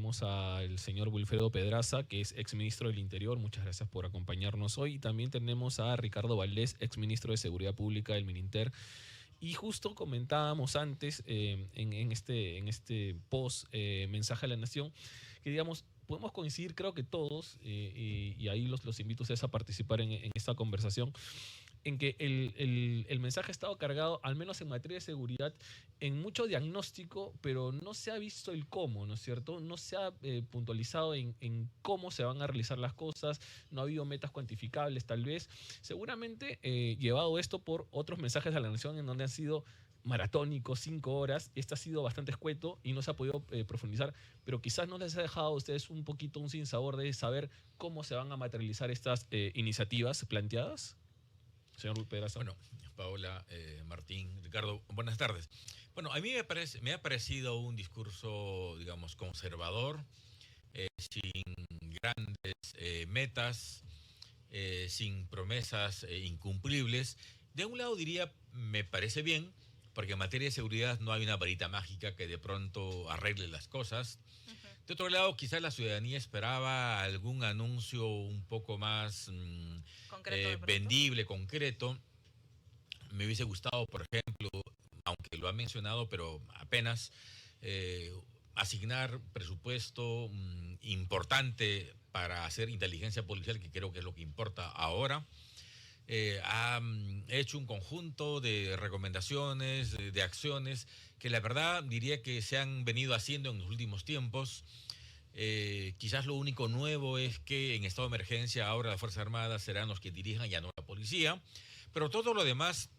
tenemos al señor Wilfredo Pedraza, que es exministro del Interior. Muchas gracias por acompañarnos hoy. Y también tenemos a Ricardo Valdés, exministro de Seguridad Pública del Mininter. Y justo comentábamos antes, en este post mensaje a la Nación, que digamos, podemos coincidir, creo que todos, y ahí los invito a ustedes a participar en esta conversación, en que el mensaje ha estado cargado, al menos en materia de seguridad, en mucho diagnóstico, pero no se ha visto el cómo, ¿no es cierto? No se ha puntualizado en cómo se van a realizar las cosas, no ha habido metas cuantificables tal vez. Seguramente llevado esto por otros mensajes a la nación en donde han sido maratónicos, 5 horas, este ha sido bastante escueto y no se ha podido profundizar, pero quizás no les ha dejado a ustedes un poquito un sinsabor de saber cómo se van a materializar estas iniciativas planteadas. Señor Pedraza. Bueno, Paola, Martín, Ricardo, buenas tardes. Bueno, a mí me ha parecido un discurso, digamos, conservador, sin grandes metas, sin promesas incumplibles. De un lado diría, me parece bien, porque en materia de seguridad no hay una varita mágica que de pronto arregle las cosas. De otro lado, quizás la ciudadanía esperaba algún anuncio un poco más Concreto, vendible, concreto. Me hubiese gustado, por ejemplo, aunque lo ha mencionado, pero apenas, eh, asignar presupuesto importante para hacer inteligencia policial, que creo que es lo que importa ahora. Ha hecho un conjunto de recomendaciones, de acciones, que la verdad diría que se han venido haciendo en los últimos tiempos. Quizás lo único nuevo es que en estado de emergencia ahora las Fuerzas Armadas serán los que dirijan, ya no la policía, pero todo lo demás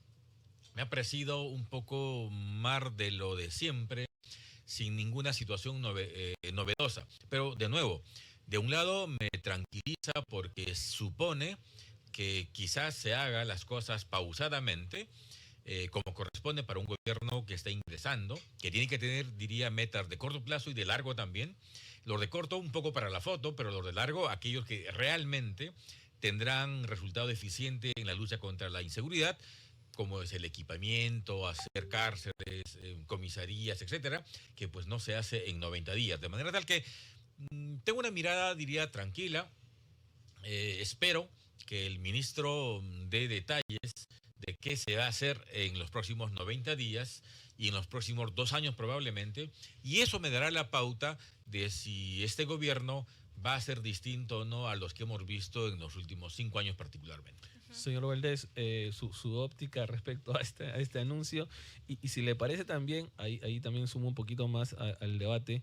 me ha parecido un poco mar de lo de siempre, sin ninguna situación novedosa. Pero de nuevo, de un lado me tranquiliza porque supone que quizás se haga las cosas pausadamente, como corresponde para un gobierno que está ingresando, que tiene que tener, diría, metas de corto plazo y de largo también. Los de corto un poco para la foto, pero los de largo, aquellos que realmente tendrán resultado eficiente en la lucha contra la inseguridad, como es el equipamiento, hacer cárceles, comisarías, etcétera, que pues no se hace en 90 días. De manera tal que tengo una mirada, diría, tranquila. Espero que el ministro dé detalles de qué se va a hacer en los próximos 90 días y en los próximos 2 años probablemente, y eso me dará la pauta de si este gobierno va a ser distinto o no a los que hemos visto en los últimos 5 años particularmente. Señor Valdés, su óptica respecto a este anuncio, y si le parece también, ahí también sumo un poquito más al debate,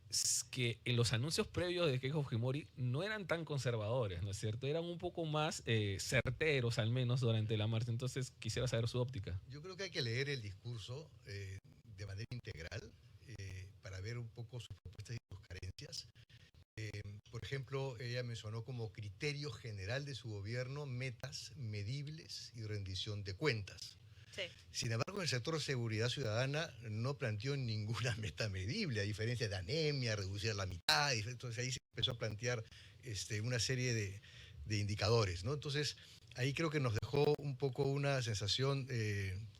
es que en los anuncios previos de Keiko Fujimori no eran tan conservadores, ¿no es cierto? Eran un poco más certeros, al menos durante la marcha. Entonces, quisiera saber su óptica. Yo creo que hay que leer el discurso de manera integral para ver un poco sus propuestas y sus carencias. Por ejemplo, ella mencionó como criterio general de su gobierno metas medibles y rendición de cuentas. Sí. Sin embargo, en el sector de seguridad ciudadana no planteó ninguna meta medible, a diferencia de anemia, reducir a la mitad. Entonces ahí se empezó a plantear una serie de indicadores, ¿no? Entonces ahí creo que nos dejó un poco una sensación,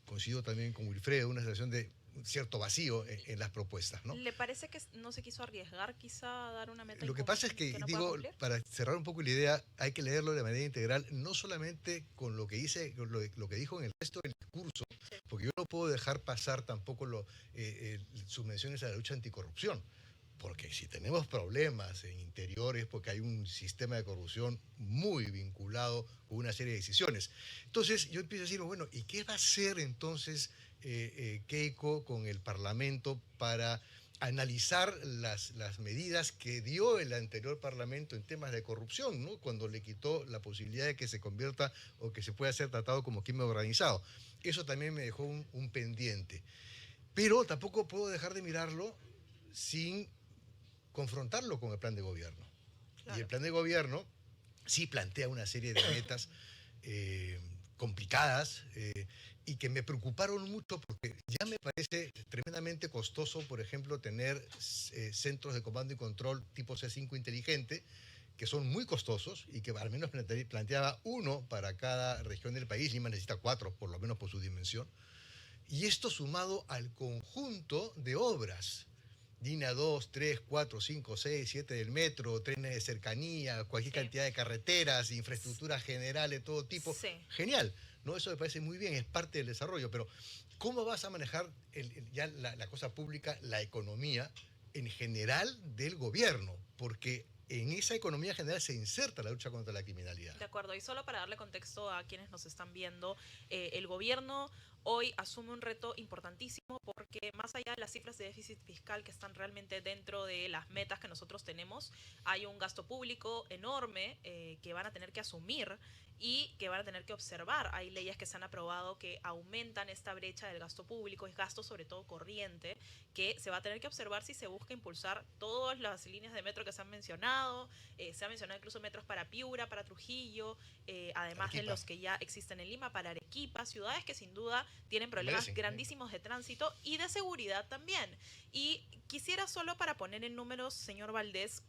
coincido también con Wilfredo, una sensación de cierto vacío en las propuestas, ¿no? ¿Le parece que no se quiso arriesgar quizá a dar una meta Lo que pasa es que, no pueda digo, cumplir? para cerrar un poco la idea, hay que leerlo de manera integral, no solamente con lo que dice, con lo que dijo en el resto del discurso, Sí. porque yo no puedo dejar pasar tampoco sus menciones a la lucha anticorrupción, porque si tenemos problemas en interiores, porque hay un sistema de corrupción muy vinculado con una serie de decisiones. Entonces yo empiezo a decir, bueno, ¿y qué va a hacer entonces Keiko con el Parlamento para analizar las medidas que dio el anterior Parlamento en temas de corrupción, ¿no? Cuando le quitó la posibilidad de que se convierta o que se pueda ser tratado como crimen organizado? Eso también me dejó un pendiente. Pero tampoco puedo dejar de mirarlo sin confrontarlo con el plan de gobierno. Claro. Y el plan de gobierno sí plantea una serie de metas complicadas y que me preocuparon mucho porque ya me parece tremendamente costoso, por ejemplo, tener centros de comando y control tipo C5 inteligente, que son muy costosos y que al menos planteaba uno para cada región del país. Lima necesita 4, por lo menos por su dimensión. Y esto sumado al conjunto de obras línea 2, 3, 4, 5, 6, 7 del metro, trenes de cercanía, cualquier Sí. cantidad de carreteras, infraestructuras generales de todo tipo. Sí. Genial, ¿no? Eso me parece muy bien, es parte del desarrollo, pero ¿cómo vas a manejar ya la cosa pública, la economía en general del gobierno? Porque en esa economía general se inserta la lucha contra la criminalidad. De acuerdo, y solo para darle contexto a quienes nos están viendo, el gobierno hoy asume un reto importantísimo porque más allá de las cifras de déficit fiscal que están realmente dentro de las metas que nosotros tenemos, hay un gasto público enorme que van a tener que asumir y que van a tener que observar. Hay leyes que se han aprobado que aumentan esta brecha del gasto público, es gasto sobre todo corriente, que se va a tener que observar si se busca impulsar todas las líneas de metro que se han mencionado. Se han mencionado incluso metros para Piura, para Trujillo, además de Arequipa. los que ya existen en Lima, para Arequipa, ciudades que sin duda tienen problemas Merecen, grandísimos de tránsito y de seguridad también. Y quisiera solo para poner en números, señor Valdés,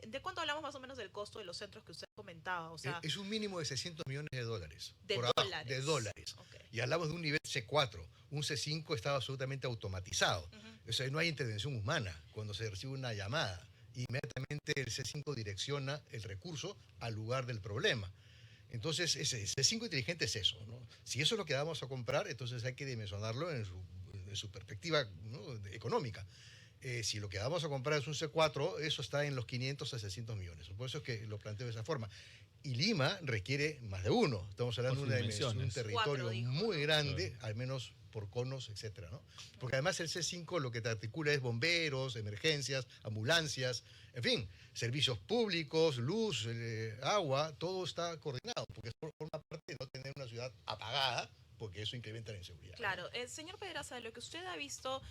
¿de cuánto hablamos más o menos del costo de los centros que usted comentaba? O sea, Es un mínimo de $600 millones de por abajo, dólares. de dólares. Ok. Y hablamos de un nivel C4. Un C5 estaba absolutamente automatizado. Ujú. O sea, no hay intervención humana cuando se recibe una llamada. Inmediatamente el C5 direcciona el recurso al lugar del problema. Entonces, ese C5 inteligente es eso, ¿no? Si eso es lo que vamos a comprar, entonces hay que dimensionarlo en su perspectiva, ¿no?, económica. Si lo que vamos a comprar es un C4, eso está en los 500 a 600 millones. Por eso es que lo planteo de esa forma. Y Lima requiere más de uno. Estamos hablando de Por una sus dimensión, un dimensiones. territorio 4, dijo, muy ¿no? grande, Claro. al menos por conos, etcétera, ¿no? Porque además el C5 lo que te articula es bomberos, emergencias, ambulancias, en fin, servicios públicos, luz, agua, todo está coordinado, porque forma parte de no tener una ciudad apagada, porque eso incrementa la inseguridad. Claro, señor Pedraza, de lo que usted ha visto,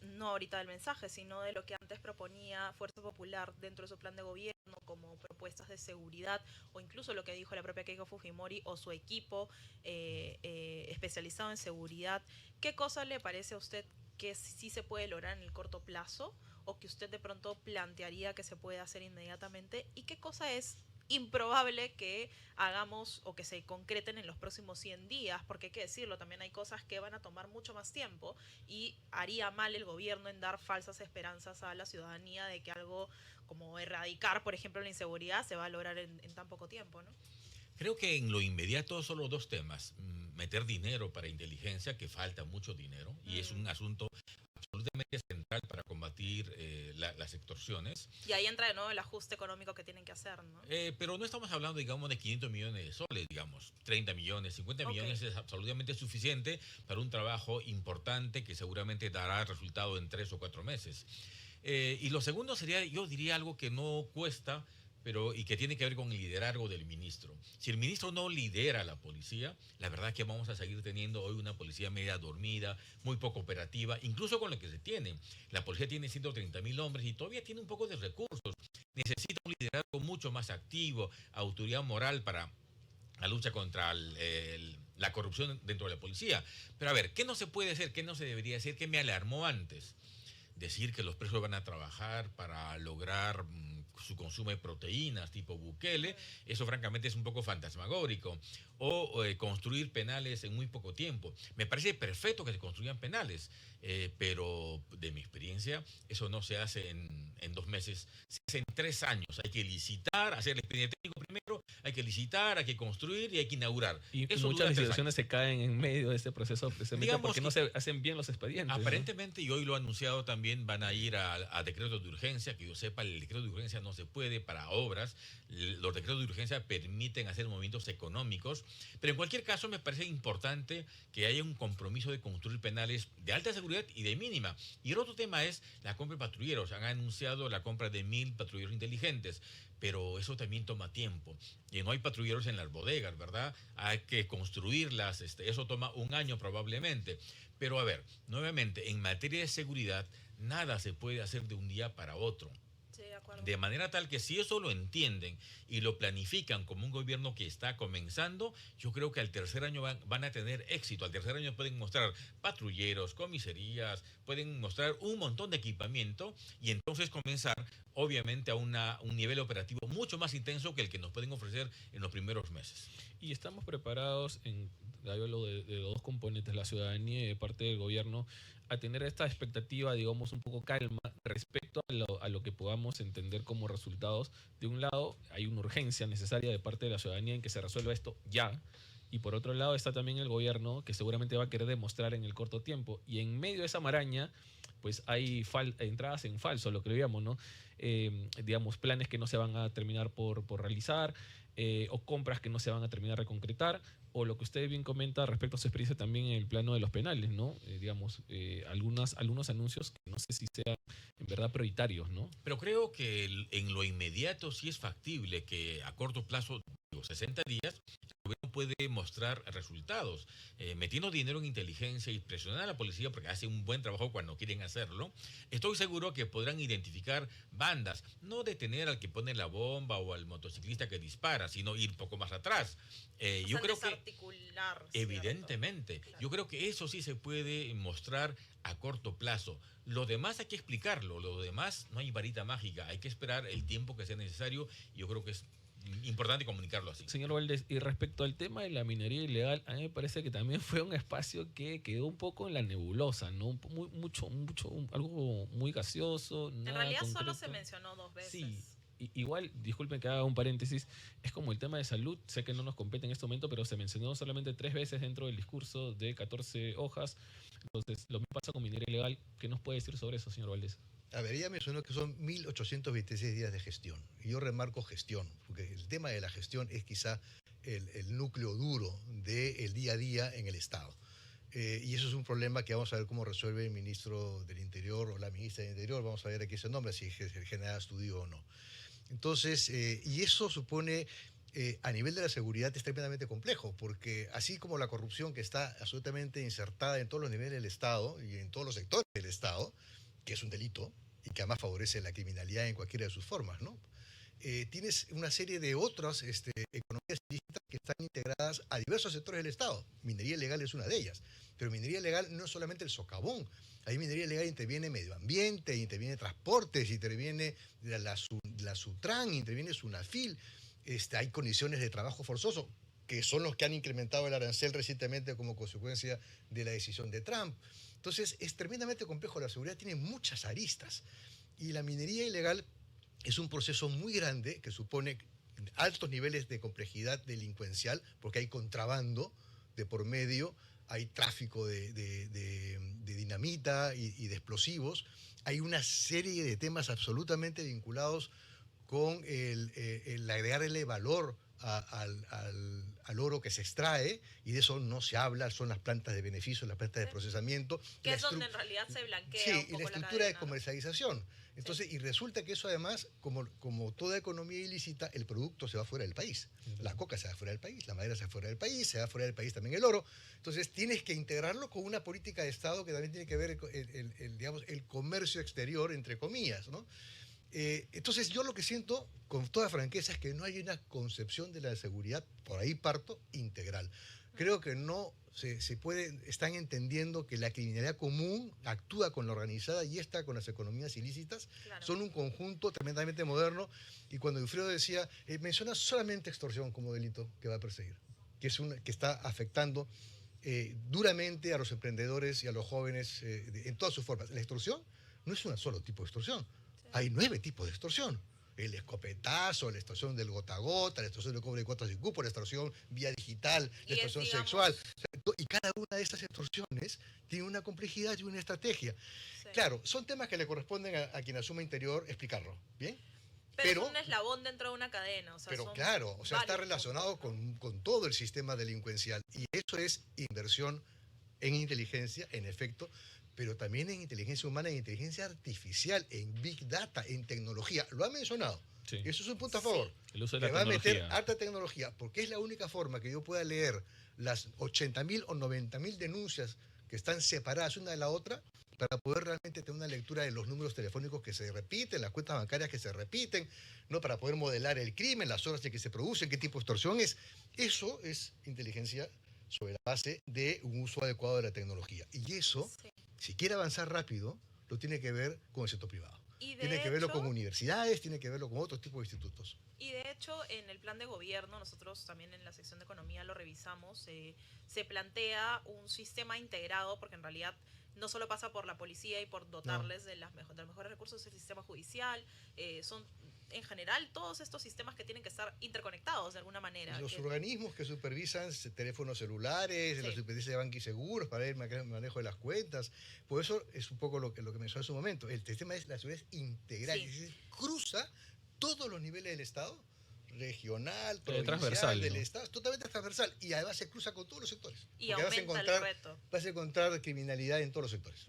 no ahorita del mensaje, sino de lo que antes proponía Fuerza Popular dentro de su plan de gobierno, como propuestas de seguridad, o incluso lo que dijo la propia Keiko Fujimori o su equipo especializado en seguridad, ¿qué cosa le parece a usted que sí se puede lograr en el corto plazo, o que usted de pronto plantearía que se puede hacer inmediatamente, y qué cosa es improbable que hagamos o que se concreten en los próximos 100 días, porque hay que decirlo, también hay cosas que van a tomar mucho más tiempo y haría mal el gobierno en dar falsas esperanzas a la ciudadanía de que algo como erradicar, por ejemplo, la inseguridad se va a lograr en tan poco tiempo, ¿no? Creo que en lo inmediato solo dos temas. Meter dinero para inteligencia, que falta mucho dinero, y es un asunto absolutamente central para combatir las extorsiones. Y ahí entra de nuevo el ajuste económico que tienen que hacer, ¿no? Pero no estamos hablando, digamos, de 500 millones de soles, digamos, 30 millones, 50 Ok. millones es absolutamente suficiente para un trabajo importante que seguramente dará resultado en 3 o 4 meses. Y lo segundo sería, yo diría algo que no cuesta, y que tiene que ver con el liderazgo del ministro. Si el ministro no lidera a la policía, la verdad es que vamos a seguir teniendo hoy una policía media dormida, muy poco operativa, incluso con lo que se tiene. La policía tiene 130.000 hombres y todavía tiene un poco de recursos. Necesita un liderazgo mucho más activo, autoridad moral para la lucha contra la corrupción dentro de la policía. Pero a ver, ¿qué no se puede hacer? ¿Qué no se debería hacer? ¿Qué me alarmó antes? Decir que los presos van a trabajar para lograr su consumo de proteínas tipo Bukele, eso francamente es un poco fantasmagórico. O construir penales en muy poco tiempo. Me parece perfecto que se construyan penales, pero de mi experiencia eso no se hace en 2 meses, se hace en 3 años. Hay que licitar, hacer el expediente técnico primero, hay que licitar, hay que construir y hay que inaugurar. Y Eso muchas dura 3 años. instituciones se caen en medio de este proceso precisamente Digamos porque no que se hacen bien los expedientes, ¿no? Aparentemente, y hoy lo ha anunciado también, van a ir a decretos de urgencia. Que yo sepa, el decreto de urgencia no se puede para obras. Los decretos de urgencia permiten hacer movimientos económicos. Pero en cualquier caso, me parece importante que haya un compromiso de construir penales de alta seguridad y de mínima. Y el otro tema es la compra de patrulleros. Han anunciado la compra de 1.000 patrulleros inteligentes. Pero eso también toma tiempo. Y no hay patrulleros en las bodegas, ¿verdad? Hay que construirlas. Eso toma 1 año probablemente. Pero a ver, nuevamente, en materia de seguridad, nada se puede hacer de un día para otro. Sí, de acuerdo. De manera tal que si eso lo entienden y lo planifican como un gobierno que está comenzando, yo creo que al tercer año van a tener éxito. Al tercer año pueden mostrar patrulleros, comisarías, pueden mostrar un montón de equipamiento y entonces comenzar, obviamente, a un nivel operativo mucho más intenso que el que nos pueden ofrecer en los primeros meses. Y estamos preparados, hablo de los dos componentes, la ciudadanía y de parte del gobierno, a tener esta expectativa, digamos, un poco calma respecto a lo que podamos entender como resultados. De un lado, hay una urgencia necesaria de parte de la ciudadanía en que se resuelva esto ya. Y por otro lado está también el gobierno que seguramente va a querer demostrar en el corto tiempo. Y en medio de esa maraña, pues hay entradas en falso, lo que veíamos, ¿no? Digamos, planes que no se van a terminar por realizar, o compras que no se van a terminar de concretar, o lo que usted bien comenta respecto a su experiencia también en el plano de los penales, ¿no? Digamos, algunos anuncios que no sé si sean en verdad prioritarios, ¿no? Pero creo que en lo inmediato sí es factible que a corto plazo, digo, 60 días, el gobierno puede mostrar resultados, metiendo dinero en inteligencia y presionar a la policía porque hace un buen trabajo cuando quieren hacerlo. Estoy seguro que podrán identificar bandas, no detener al que pone la bomba o al motociclista que dispara, sino ir un poco más atrás. O Yo sea, creo que desarticular, ¿cierto? evidentemente, Claro. yo creo que eso sí se puede mostrar a corto plazo. Lo demás hay que explicarlo, lo demás no hay varita mágica, hay que esperar el tiempo que sea necesario y yo creo que es importante comunicarlo así. Señor Valdés, y respecto al tema de la minería ilegal, a mí me parece que también fue un espacio que quedó un poco en la nebulosa, ¿no? Algo muy gaseoso, En nada realidad solo concreto. se mencionó 2 veces. Sí, igual, disculpen que haga un paréntesis, es como el tema de salud, sé que no nos compete en este momento, pero se mencionó solamente 3 veces dentro del discurso de 14 hojas. Entonces, lo mismo pasa con minería ilegal. ¿Qué nos puede decir sobre eso, señor Valdés? A ver, ella mencionó que son 1.826 días de gestión. Y yo remarco gestión, porque el tema de la gestión es quizá el núcleo duro del día a día en el Estado. Y eso es un problema que vamos a ver cómo resuelve el ministro del Interior o la ministra del Interior. Vamos a ver aquí ese nombre, si genera estudio o no. Entonces, y eso supone, a nivel de la seguridad, es tremendamente complejo, porque así como la corrupción que está absolutamente insertada en todos los niveles del Estado y en todos los sectores del Estado, que es un delito y que además favorece la criminalidad en cualquiera de sus formas, ¿no? Tienes una serie de otras economías ilícitas que están integradas a diversos sectores del Estado. Minería ilegal es una de ellas. Pero minería ilegal no es solamente el socavón. Ahí minería ilegal interviene medio ambiente, interviene transportes, interviene la Sutran, interviene Sunafil. Hay condiciones de trabajo forzoso, que son los que han incrementado el arancel recientemente como consecuencia de la decisión de Trump. Entonces, es tremendamente complejo. La seguridad tiene muchas aristas. Y la minería ilegal es un proceso muy grande que supone altos niveles de complejidad delincuencial, porque hay contrabando de por medio, hay tráfico de dinamita y de explosivos, hay una serie de temas absolutamente vinculados con el agregarle valor al oro que se extrae, y de eso no se habla, son las plantas de beneficio, las plantas de procesamiento. Que es donde en realidad se blanquea Sí, un y poco la la estructura cadena, de ¿no? comercialización. Entonces, y resulta que eso además, como toda economía ilícita, el producto se va fuera del país. La coca se va fuera del país, la madera se va fuera del país, se va fuera del país también el oro. Entonces, tienes que integrarlo con una política de Estado que también tiene que ver digamos, el comercio exterior, entre comillas, ¿no? Entonces, yo lo que siento, con toda franqueza, es que no hay una concepción de la seguridad, por ahí parto, integral. Creo que no se puede, están entendiendo que la criminalidad común actúa con la organizada y esta con las economías ilícitas. Claro. Son un conjunto tremendamente moderno. Y cuando Wilfredo decía, menciona solamente extorsión como delito que va a perseguir, que está afectando duramente a los emprendedores y a los jóvenes en todas sus formas. La extorsión no es un solo tipo de extorsión. Hay 9 tipos de extorsión. El escopetazo, la extorsión del gota a gota, la extorsión del cobre de cuotas y cupo, la extorsión vía digital, la extorsión digamos, sexual. Y cada una de esas extorsiones tiene una complejidad y una estrategia. Sí. Claro, son temas que le corresponden a quien asume Interior explicarlo, ¿bien? Pero es un eslabón dentro de una cadena. O sea, pero son claro, o sea, está varios relacionado puntos, ¿no? con todo el sistema delincuencial. Y eso es inversión en inteligencia, en efecto, pero también en inteligencia humana, en inteligencia artificial, en big data, en tecnología. Lo ha mencionado. Sí. Eso es un punto a favor. El uso de Que la va a meter tecnología. harta tecnología, porque es la única forma que yo pueda leer las 80.000 o 90.000 denuncias que están separadas una de la otra, para poder realmente tener una lectura de los números telefónicos que se repiten, las cuentas bancarias que se repiten, ¿no? Para poder modelar el crimen, las horas en que se producen, qué tipo de extorsión es. Eso es inteligencia sobre la base de un uso adecuado de la tecnología. Y eso, Sí. si quiere avanzar rápido, lo tiene que ver con el sector privado. Y Tiene que verlo con universidades, tiene que verlo con otros tipos de institutos. Y de hecho, en el plan de gobierno, nosotros también en la sección de economía lo revisamos, se plantea un sistema integrado, porque en realidad no solo pasa por la policía y por dotarles de, de los mejores recursos del sistema judicial, son en general todos estos sistemas que tienen que estar interconectados de alguna manera. Los organismos que supervisan teléfonos celulares, la supervisión de bancos y seguros para el manejo de las cuentas. Por eso es un poco lo que mencioné en su momento. El tema es la seguridad integral, es decir, cruza todos los niveles del Estado, regional, provincial, del Estado, totalmente transversal, y además se cruza con todos los sectores. Y aumenta el reto. Vas a encontrar criminalidad en todos los sectores.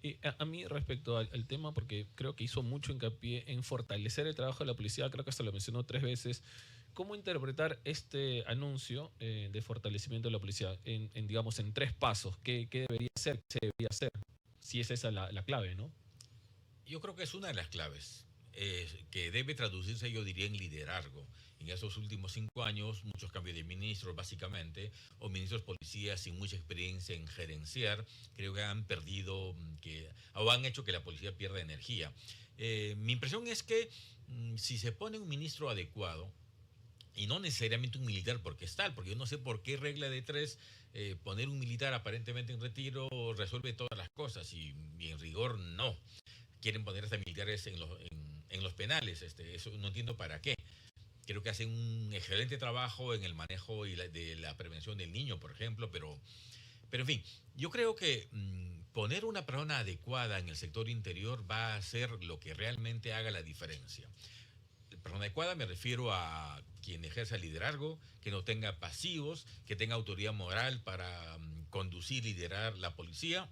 Y a mí respecto al tema, porque creo que hizo mucho hincapié en fortalecer el trabajo de la policía, creo que hasta lo mencionó 3 veces, ¿cómo interpretar este anuncio de fortalecimiento de la policía digamos, en 3 pasos? ¿Qué debería hacer? ¿Qué se debería hacer? Si es esa la clave, ¿no? Yo creo que es una de las claves, que debe traducirse, yo diría, en liderazgo. En esos últimos 5 años, muchos cambios de ministros, básicamente, o ministros policías sin mucha experiencia en gerenciar, creo que han perdido, o han hecho que la policía pierda energía. Mi impresión es que si se pone un ministro adecuado, y no necesariamente un militar porque es tal, porque yo no sé por qué regla de 3 poner un militar aparentemente en retiro resuelve todas las cosas, y en rigor no. Quieren poner hasta militares en los penales, eso no entiendo para qué. Creo que hacen un excelente trabajo en el manejo de la prevención del niño, por ejemplo, pero en fin, yo creo que poner una persona adecuada en el sector interior va a ser lo que realmente haga la diferencia. Persona adecuada me refiero a quien ejerza liderazgo, que no tenga pasivos, que tenga autoridad moral para conducir, liderar la policía,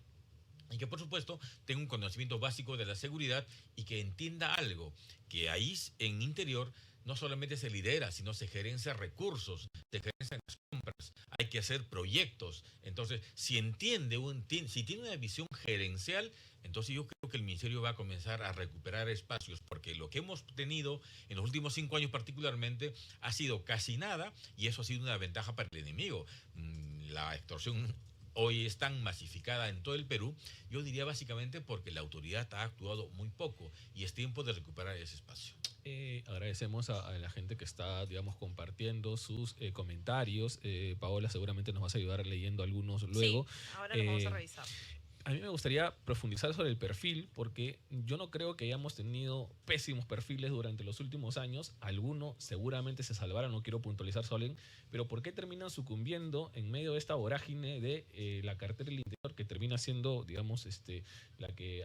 y que por supuesto tenga un conocimiento básico de la seguridad y que entienda algo, que ahí en interior no solamente se lidera, sino se gerencia recursos, se gerencian las compras, hay que hacer proyectos. Entonces, si si tiene una visión gerencial, entonces yo creo que el ministerio va a comenzar a recuperar espacios, porque lo que hemos tenido en los últimos 5 años particularmente ha sido casi nada, y eso ha sido una ventaja para el enemigo. La extorsión hoy es tan masificada en todo el Perú, yo diría básicamente porque la autoridad ha actuado muy poco, y es tiempo de recuperar ese espacio. Agradecemos a la gente que está, digamos, compartiendo sus comentarios. Paola seguramente nos vas a ayudar leyendo algunos luego. Sí, ahora lo vamos a revisar. A mí me gustaría profundizar sobre el perfil, porque yo no creo que hayamos tenido pésimos perfiles durante los últimos años. Algunos seguramente se salvaron, no quiero puntualizar Solen, pero ¿por qué terminan sucumbiendo en medio de esta vorágine de la cartera del interior, que termina siendo, digamos, la que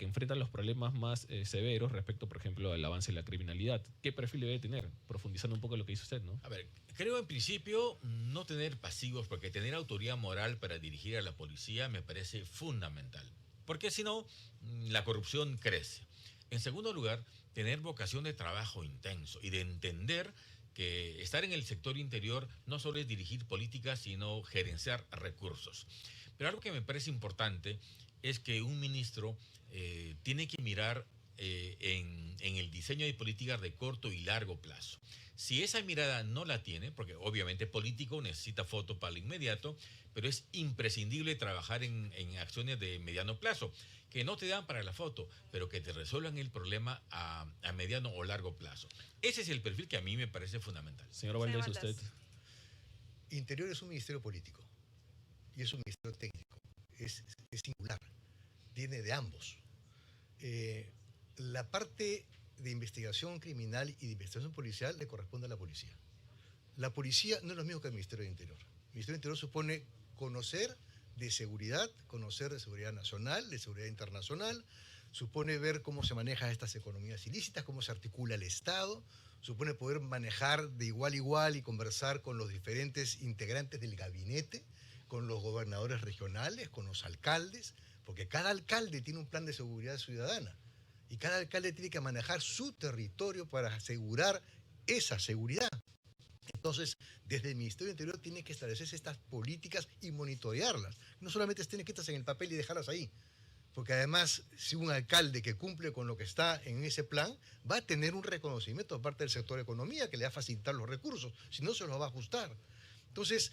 enfrenta los problemas más severos respecto, por ejemplo, al avance de la criminalidad? ¿Qué perfil debe tener? Profundizando un poco en lo que dice usted, ¿no? A ver, creo en principio no tener pasivos, porque tener autoridad moral para dirigir a la policía me parece fundamental, porque si no, la corrupción crece. En segundo lugar, tener vocación de trabajo intenso y de entender que estar en el sector interior no solo es dirigir políticas, sino gerenciar recursos. Pero algo que me parece importante es que un ministro tiene que mirar en el diseño de políticas de corto y largo plazo. Si esa mirada no la tiene, porque obviamente político necesita foto para lo inmediato, pero es imprescindible trabajar en acciones de mediano plazo, que no te dan para la foto, pero que te resuelvan el problema a mediano o largo plazo. Ese es el perfil que a mí me parece fundamental. Señor Valdés, usted. Interior es un ministerio político y es un ministerio técnico. Es singular. Tiene de ambos. La parte de investigación criminal y de investigación policial le corresponde a la policía. La policía no es lo mismo que el Ministerio de Interior. El Ministerio de Interior supone conocer de seguridad nacional, de seguridad internacional, supone ver cómo se manejan estas economías ilícitas, cómo se articula el Estado, supone poder manejar de igual a igual y conversar con los diferentes integrantes del gabinete, con los gobernadores regionales, con los alcaldes, porque cada alcalde tiene un plan de seguridad ciudadana. Y cada alcalde tiene que manejar su territorio para asegurar esa seguridad. Entonces, desde el Ministerio del Interior tiene que establecerse estas políticas y monitorearlas. No solamente tiene que estar en el papel y dejarlas ahí. Porque además, si un alcalde que cumple con lo que está en ese plan, va a tener un reconocimiento por parte del sector economía que le va a facilitar los recursos. Si no, se los va a ajustar. Entonces,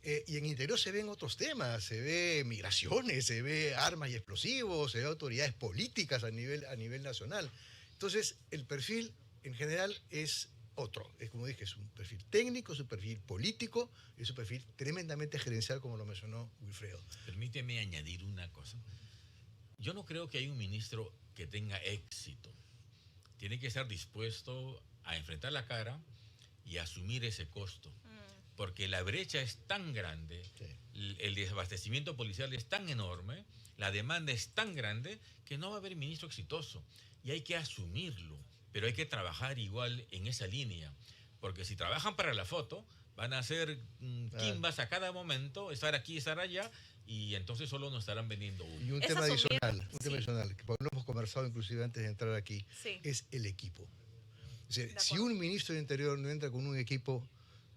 y en Interior se ven otros temas, se ve migraciones, se ve armas y explosivos, se ve autoridades políticas a nivel nacional. Entonces, el perfil en general es otro. Es como dije, es un perfil técnico, es un perfil político, es un perfil tremendamente gerencial, como lo mencionó Wilfredo. Permíteme añadir una cosa. Yo no creo que hay un ministro que tenga éxito. Tiene que estar dispuesto a enfrentar la cara y asumir ese costo. Porque la brecha es tan grande, Sí. el desabastecimiento policial es tan enorme, la demanda es tan grande que no va a haber ministro exitoso. Y hay que asumirlo, pero hay que trabajar igual en esa línea. Porque si trabajan para la foto, van a hacer quimbas a cada momento, estar aquí, estar allá, y entonces solo nos estarán vendiendo uno. Y un Es tema asumir, adicional, que lo hemos conversado inclusive antes de entrar aquí, Sí. es el equipo. Es decir, De si acuerdo. un ministro de Interior no entra con un equipo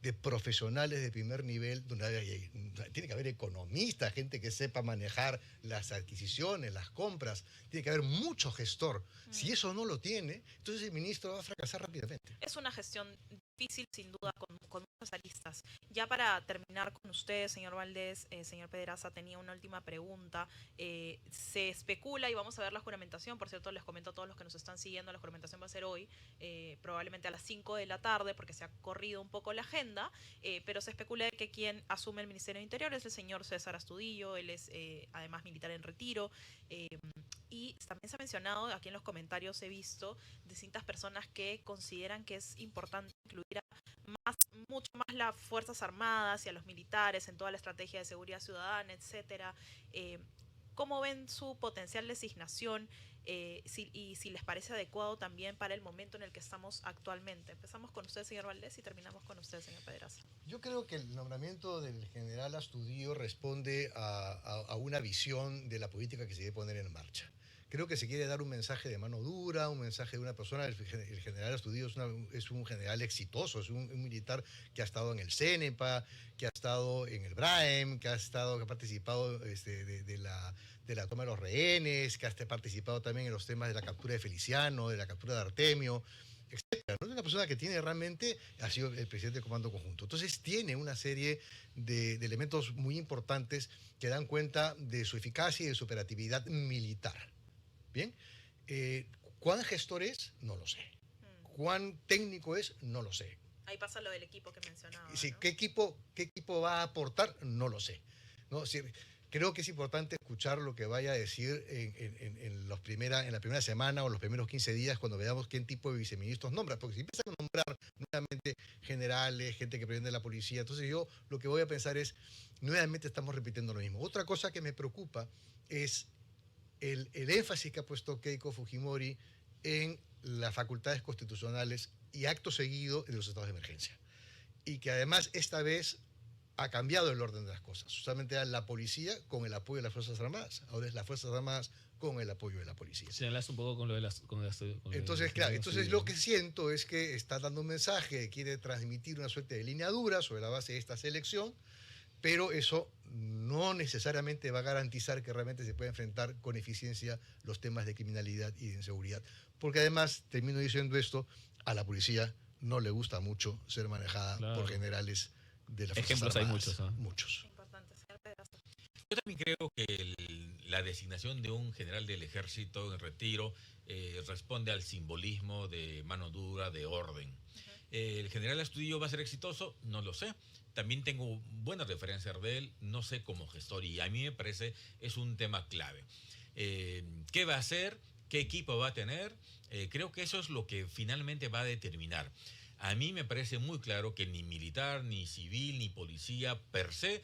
de profesionales de primer nivel, donde tiene que haber economistas, gente que sepa manejar las adquisiciones, las compras, tiene que haber mucho gestor. Si eso no lo tiene, entonces el ministro va a fracasar rápidamente. Es una gestión difícil, sin duda, con muchas aristas. Ya para terminar con usted, señor Valdés, señor Pedraza, tenía una última pregunta. Se especula, y vamos a ver la juramentación, por cierto, les comento a todos los que nos están siguiendo, la juramentación va a ser hoy, probablemente a las 5 de la tarde, porque se ha corrido un poco la agenda, pero se especula de que quien asume el Ministerio de Interior es el señor César Astudillo, él es además militar en retiro, y también se ha mencionado, aquí en los comentarios he visto distintas personas que consideran que es importante incluir mucho más las Fuerzas Armadas y a los militares en toda la estrategia de seguridad ciudadana, etcétera. ¿Cómo ven su potencial designación y si les parece adecuado también para el momento en el que estamos actualmente? Empezamos con usted, señor Valdés, y terminamos con usted, señor Pedraza. Yo creo que el nombramiento del general Astudillo responde a una visión de la política que se debe poner en marcha. Creo que se quiere dar un mensaje de mano dura, un mensaje de una persona. El general Astudillo es un general exitoso, es un militar que ha estado en el CENEPA, que ha estado en el BRAEM, que ha participado de la toma de los rehenes, que ha participado también en los temas de la captura de Feliciano, de la captura de Artemio, etcétera. ¿No? Es una persona que ha sido el presidente del Comando Conjunto. Entonces tiene una serie de elementos muy importantes que dan cuenta de su eficacia y de su operatividad militar. Bien, ¿cuán gestor es? No lo sé. ¿Cuán técnico es? No lo sé. Ahí pasa lo del equipo que mencionaba, Sí, ¿no? ¿qué equipo va a aportar? No lo sé. ¿No? Sí, creo que es importante escuchar lo que vaya a decir en la primera semana o los primeros 15 días cuando veamos qué tipo de viceministros nombra. Porque si empiezan a nombrar nuevamente generales, gente que proviene de la policía, entonces yo lo que voy a pensar es, nuevamente estamos repitiendo lo mismo. Otra cosa que me preocupa es el énfasis que ha puesto Keiko Fujimori en las facultades constitucionales y acto seguido en los estados de emergencia. Y que además esta vez ha cambiado el orden de las cosas. Solamente era la policía con el apoyo de las Fuerzas Armadas. Ahora es las Fuerzas Armadas con el apoyo de la policía. Se enlaza un poco con lo de las... Entonces, claro, lo que siento es que está dando un mensaje, quiere transmitir una suerte de línea dura sobre la base de esta selección, pero eso no necesariamente va a garantizar que realmente se pueda enfrentar con eficiencia los temas de criminalidad y de inseguridad. Porque además, termino diciendo esto, a la policía no le gusta mucho ser manejada por generales de las Fuerzas Ejemplos hay Armadas. muchos, ¿no? Muchos. Importante, señor Pedraza. Yo también creo que la designación de un general del ejército en retiro responde al simbolismo de mano dura, de orden. ¿El general Astudillo va a ser exitoso? No lo sé. También tengo buenas referencias de él, no sé como gestor, y a mí me parece es un tema clave. ¿Qué va a hacer? ¿Qué equipo va a tener? Creo que eso es lo que finalmente va a determinar. A mí me parece muy claro que ni militar, ni civil, ni policía per se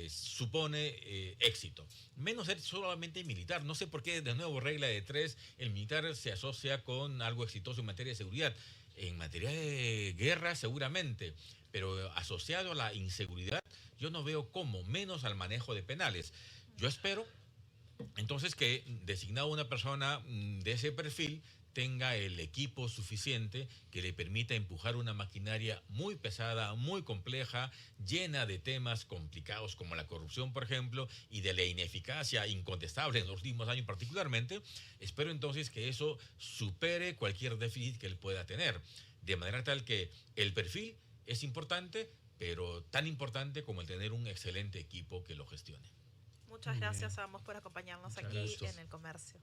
supone éxito. Menos ser solamente militar. No sé por qué, de nuevo, regla de 3, el militar se asocia con algo exitoso en materia de seguridad. En materia de guerra, seguramente, pero asociado a la inseguridad, yo no veo cómo, menos al manejo de penales. Yo espero, entonces, que designado una persona de ese perfil tenga el equipo suficiente que le permita empujar una maquinaria muy pesada, muy compleja, llena de temas complicados como la corrupción, por ejemplo, y de la ineficacia incontestable en los últimos años particularmente. Espero entonces que eso supere cualquier déficit que él pueda tener, de manera tal que el perfil es importante, pero tan importante como el tener un excelente equipo que lo gestione. Muchas gracias a ambos por acompañarnos Muchas aquí gracias. en El Comercio.